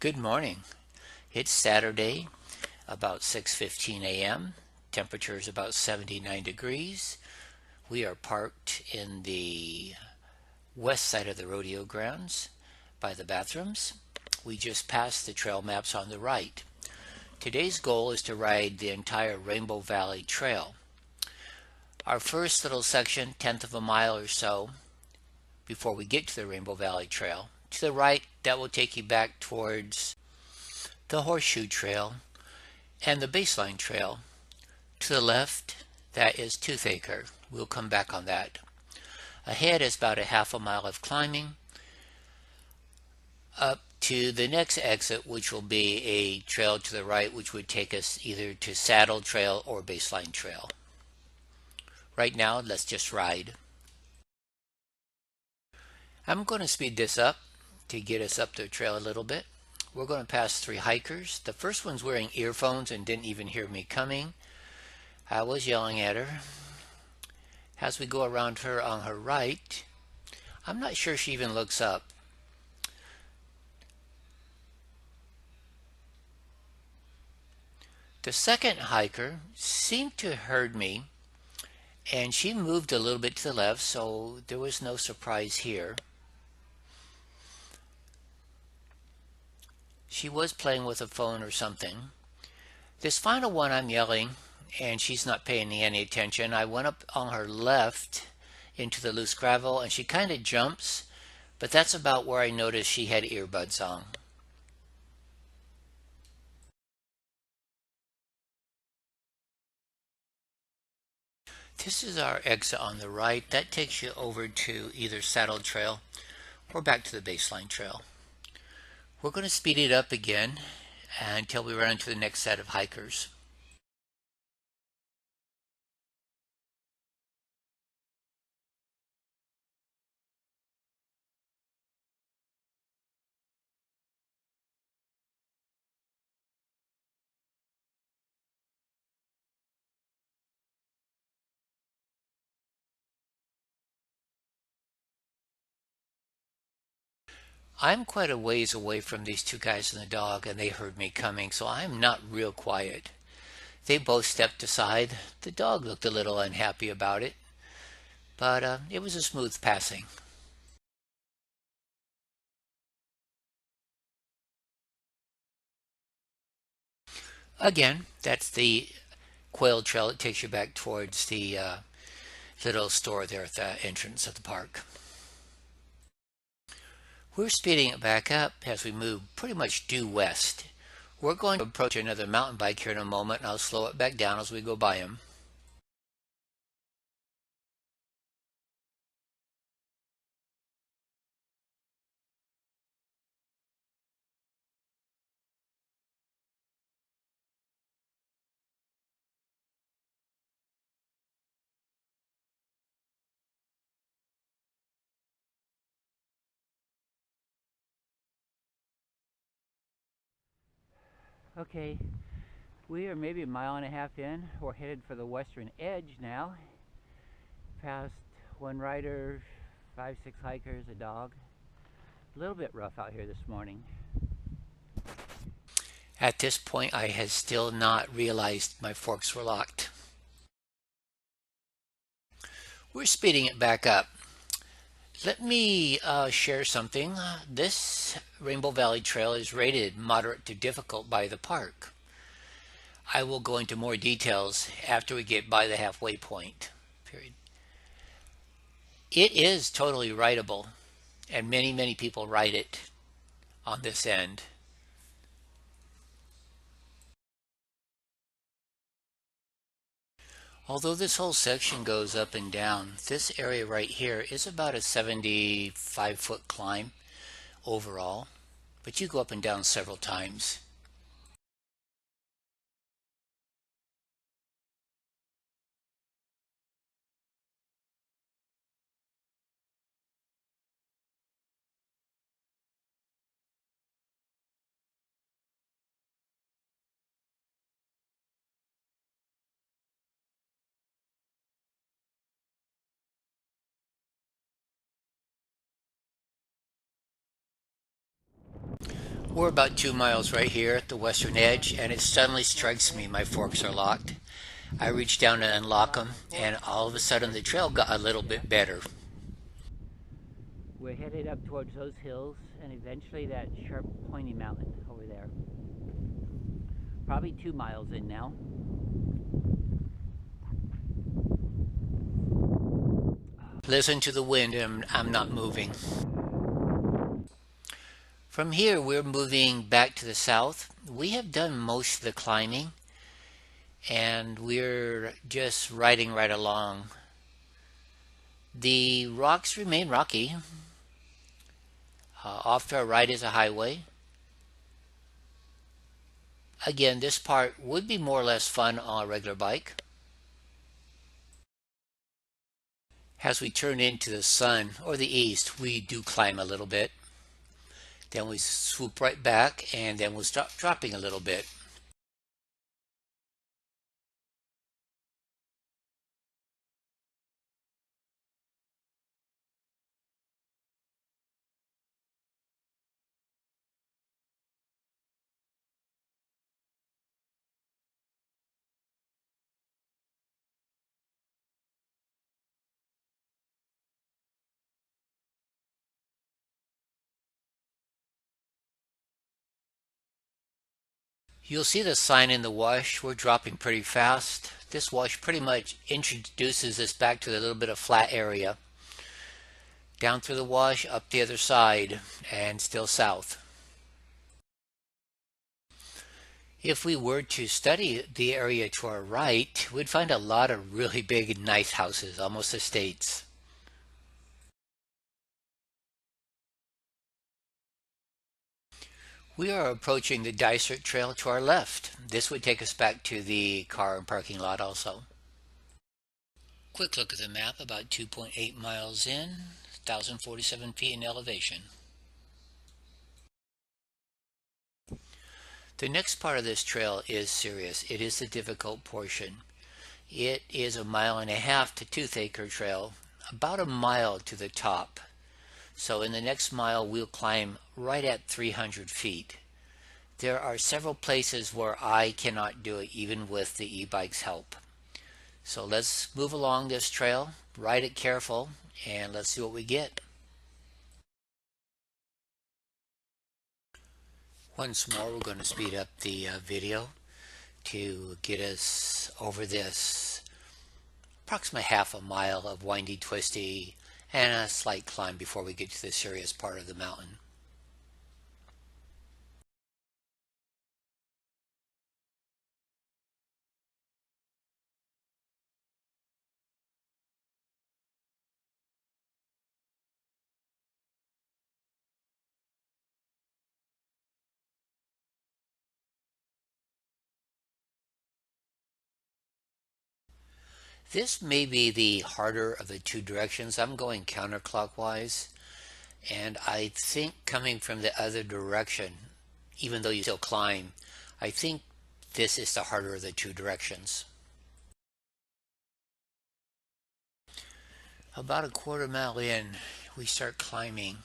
Good morning. It's Saturday, about 6:15 a.m. Temperature is about 79 degrees. We are parked in the west side of the rodeo grounds by the bathrooms. We just passed the trail maps on the right. Today's goal is to ride the entire Rainbow Valley Trail. Our first little section, tenth of a mile or so, before we get to the Rainbow Valley Trail. To the right, that will take you back towards the Horseshoe Trail and the Baseline Trail. To the left, that is Toothaker. We'll come back on that. Ahead is about a half a mile of climbing up to the next exit, which will be a trail to the right, which would take us either to Saddle Trail or Baseline Trail. Right now, let's just ride. I'm going to speed this up to get us up the trail a little bit. We're going to pass 3 hikers. The first one's wearing earphones and didn't even hear me coming. I was yelling at her. As we go around her on her right, I'm not sure she even looks up. The second hiker seemed to have heard me, and she moved a little bit to the left, so there was no surprise here. She was playing with a phone or something. This final one, I'm yelling, and she's not paying any attention. I went up on her left into the loose gravel, and she kind of jumps, but that's about where I noticed she had earbuds on. This is our exit on the right. That takes you over to either Saddle Trail or back to the Baseline Trail. We're going to speed it up again until we run into the next set of hikers. I'm quite a ways away from these 2 guys and the dog, and they heard me coming, so I'm not real quiet. They both stepped aside. The dog looked a little unhappy about it, but it was a smooth passing. Again, that's the quail trail that takes you back towards the little store there at the entrance of the park. We're speeding it back up as we move pretty much due west. We're going to approach another mountain bike here in a moment, and I'll slow it back down as we go by him. Okay, we are maybe a mile and a half in. We're headed for the western edge now. Past one rider, 5, 6 hikers, a dog. A little bit rough out here this morning. At this point, I had still not realized my forks were locked. We're speeding it back up. Let me share something. This Rainbow Valley Trail is rated moderate to difficult by the park. I will go into more details after we get by the halfway point. Period. It is totally rideable, and many people ride it on this end. Although this whole section goes up and down, this area right here is about a 75-foot climb overall, but you go up and down several times. We're about 2 miles right here at the western edge, and it suddenly strikes me my forks are locked. I reach down to unlock them, and all of a sudden the trail got a little bit better. We're headed up towards those hills and eventually that sharp pointy mountain over there. Probably 2 miles in now. Listen to the wind, and I'm not moving. From here, we're moving back to the south. We have done most of the climbing, and we're just riding right along. The rocks remain rocky. Off to our right is a highway. Again, this part would be more or less fun on a regular bike. As we turn into the sun or the east, we do climb a little bit. Then we swoop right back, and then we'll stop dropping a little bit. You'll see the sign in the wash. We're dropping pretty fast. This wash pretty much introduces us back to the little bit of flat area. Down through the wash, up the other side, and still south. If we were to study the area to our right, we'd find a lot of really big and nice houses, almost estates. We are approaching the Dysart Trail to our left. This would take us back to the car and parking lot also. Quick look at the map, about 2.8 miles in, 1,047 feet in elevation. The next part of this trail is serious. It is the difficult portion. It is 1.5 to 2 acre trail, about a mile to the top. So in the next mile, we'll climb right at 300 feet. There are several places where I cannot do it even with the e-bike's help. So let's move along this trail, ride it careful, and let's see what we get. Once more, we're going to speed up the video to get us over this approximately half a mile of windy, twisty, and a slight climb before we get to the serious part of the mountain. This may be the harder of the two directions. I'm going counterclockwise, and I think coming from the other direction, even though you still climb, I think this is the harder of the two directions. About a quarter mile in, we start climbing.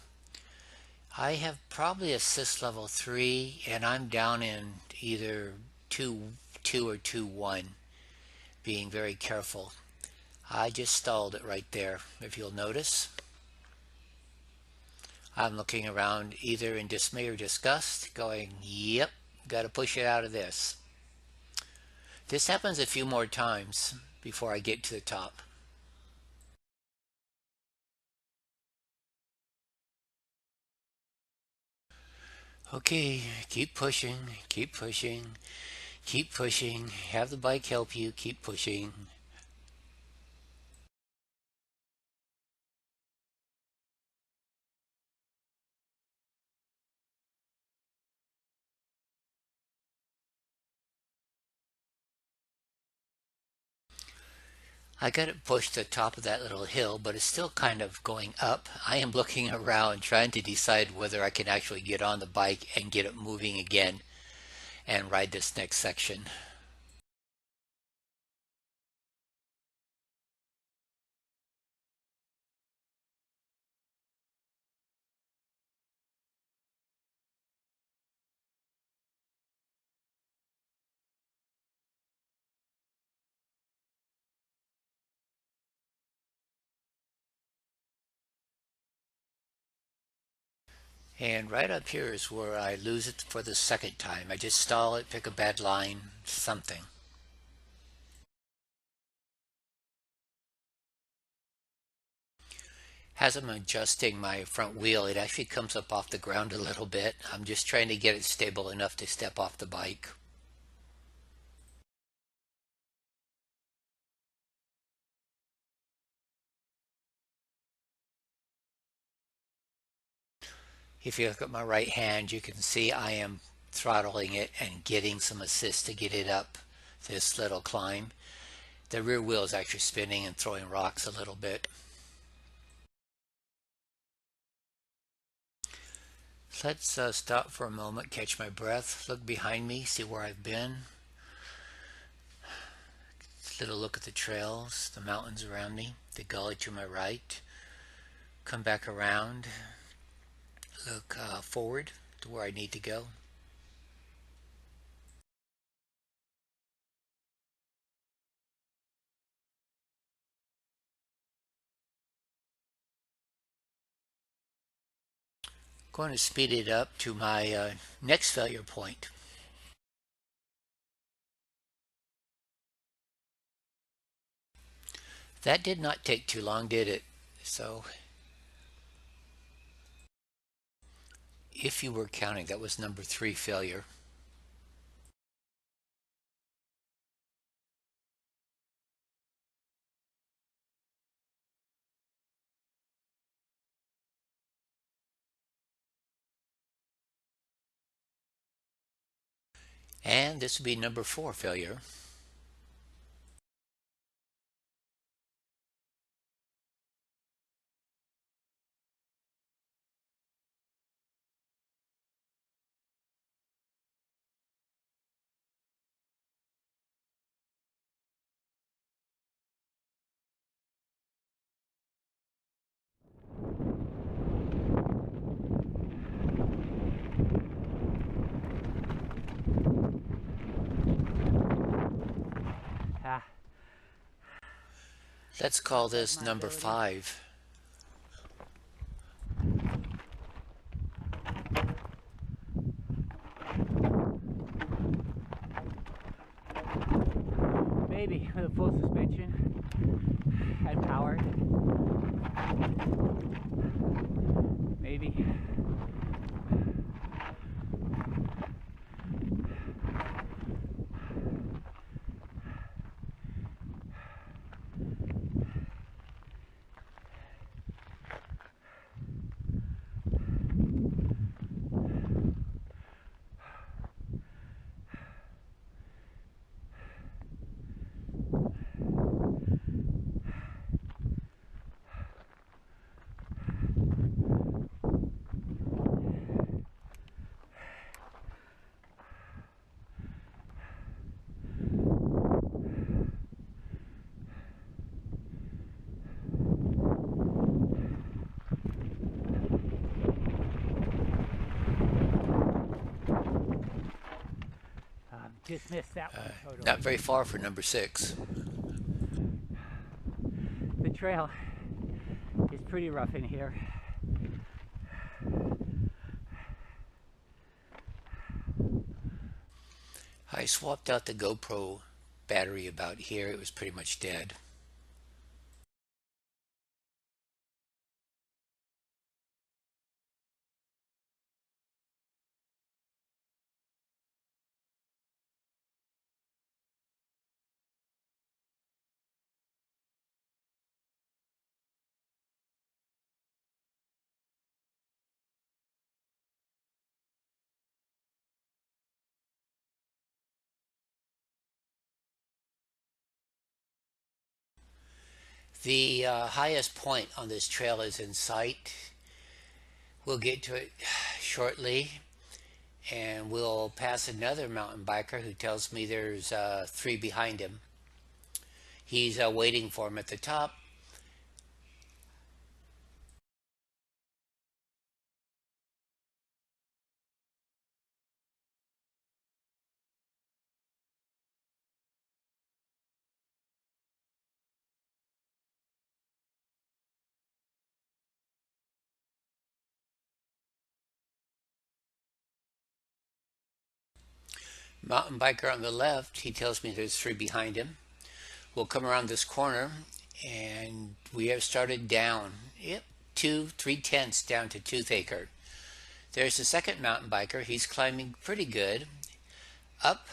I have probably assist level 3, and I'm down in either 2 or 2-1, being very careful. I just stalled it right there, if you'll notice. I'm looking around either in dismay or disgust, going, yep, got to push it out of this. This happens a few more times before I get to the top. Okay, keep pushing, keep pushing, keep pushing. Have the bike help you, keep pushing. I got it pushed to the top of that little hill, but it's still kind of going up. I am looking around trying to decide whether I can actually get on the bike and get it moving again and ride this next section. And right up here is where I lose it for the second time. I just stall it, pick a bad line, something. As I'm adjusting my front wheel, it actually comes up off the ground a little bit. I'm just trying to get it stable enough to step off the bike. If you look at my right hand, you can see I am throttling it and getting some assist to get it up this little climb. The rear wheel is actually spinning and throwing rocks a little bit. Let's stop for a moment, catch my breath, look behind me, see where I've been. Little look at the trails, the mountains around me, the gully to my right. Come back around, look forward to where I need to go. Going to speed it up to my next failure point. That did not take too long, did it? So if you were counting, that was number 3 failure. And this would be number 4 failure. Ah, Let's call this number 5. maybe with a full suspension and powered. Maybe. Just missed that one totally. Not very far for number 6. The trail is pretty rough in here. I swapped out the GoPro battery about here. It was pretty much dead. The highest point on this trail is in sight. We'll get to it shortly, and we'll pass another mountain biker who tells me there's 3 behind him. He's waiting for him at the top. Mountain biker on the left, he tells me there's three behind him. We'll come around this corner and we have started down. Yep, 3/10 down to Toothaker. There's the second mountain biker. He's climbing pretty good. Up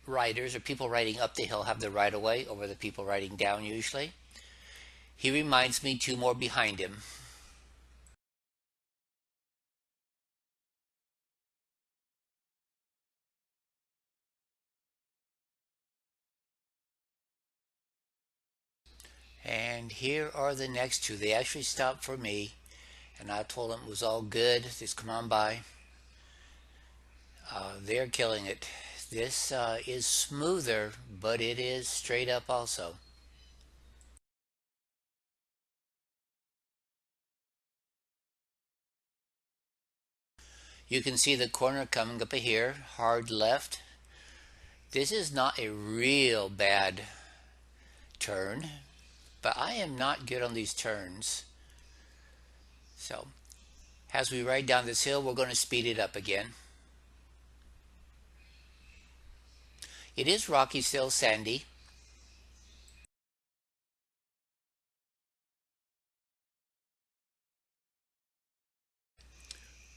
riders or people riding up the hill have the right of way over the people riding down usually. He reminds me two more behind him. And here are the next two. They actually stopped for me, and I told them it was all good. Just come on by. They're killing it. This is smoother, but it is straight up also. You can see the corner coming up here, hard left. This is not a real bad turn, but I am not good on these turns. So as we ride down this hill, we're going to speed it up again. It is rocky, still sandy.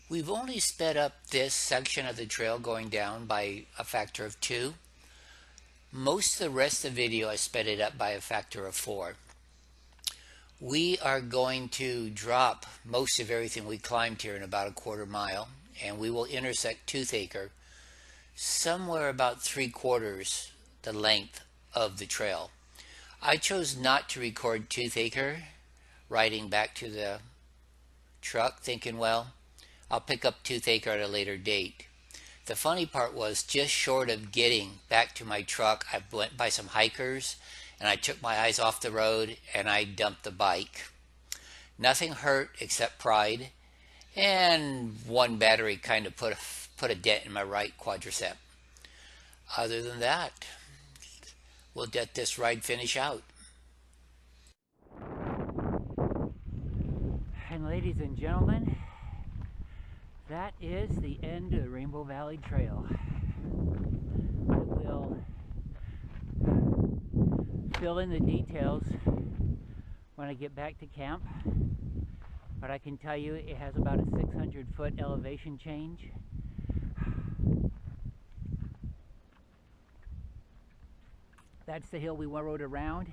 We've only sped up this section of the trail going down by a factor of 2. Most of the rest of the video I sped it up by a factor of 4. We are going to drop most of everything we climbed here in about a quarter mile, and we will intersect Toothaker somewhere about 3/4 the length of the trail. I chose not to record Toothaker riding back to the truck, thinking, well, I'll pick up Toothaker at a later date. The funny part was, just short of getting back to my truck, I went by some hikers and I took my eyes off the road and I dumped the bike. Nothing hurt except pride, and one battery kind of put a dent in my right quadricep. Other than that, we'll let this ride finish out. And ladies and gentlemen, that is the end of the Rainbow Valley Trail. I will fill in the details when I get back to camp, but I can tell you it has about a 600-foot elevation change. That's the hill we rode around.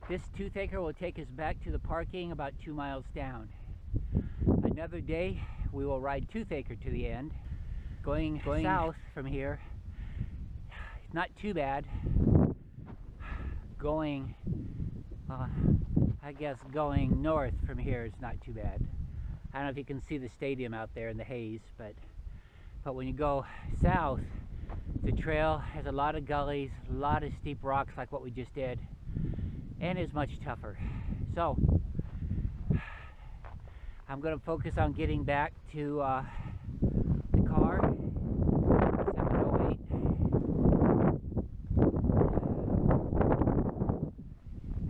This Toothaker will take us back to the parking about 2 miles down. Another day we will ride Toothaker to the end. Going south from here, it's not too bad. Going, I guess going north from here is not too bad. I don't know if you can see the stadium out there in the haze, but when you go south, the trail has a lot of gullies, a lot of steep rocks like what we just did, and is much tougher. So I'm going to focus on getting back to the car, 708.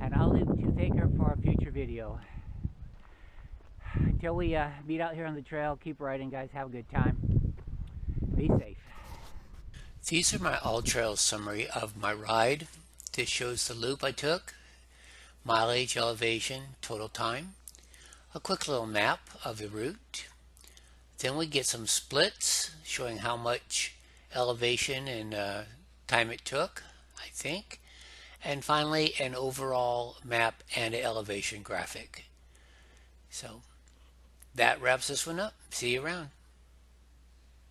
And I'll leave Toothaker for a future video. Until we meet out here on the trail, keep riding, guys. Have a good time. Be safe. These are my all-trail summary of my ride. This shows the loop I took, mileage, elevation, total time, a quick little map of the route. Then we get some splits showing how much elevation and time it took, I think. And finally, an overall map and an elevation graphic. So that wraps this one up. See you around.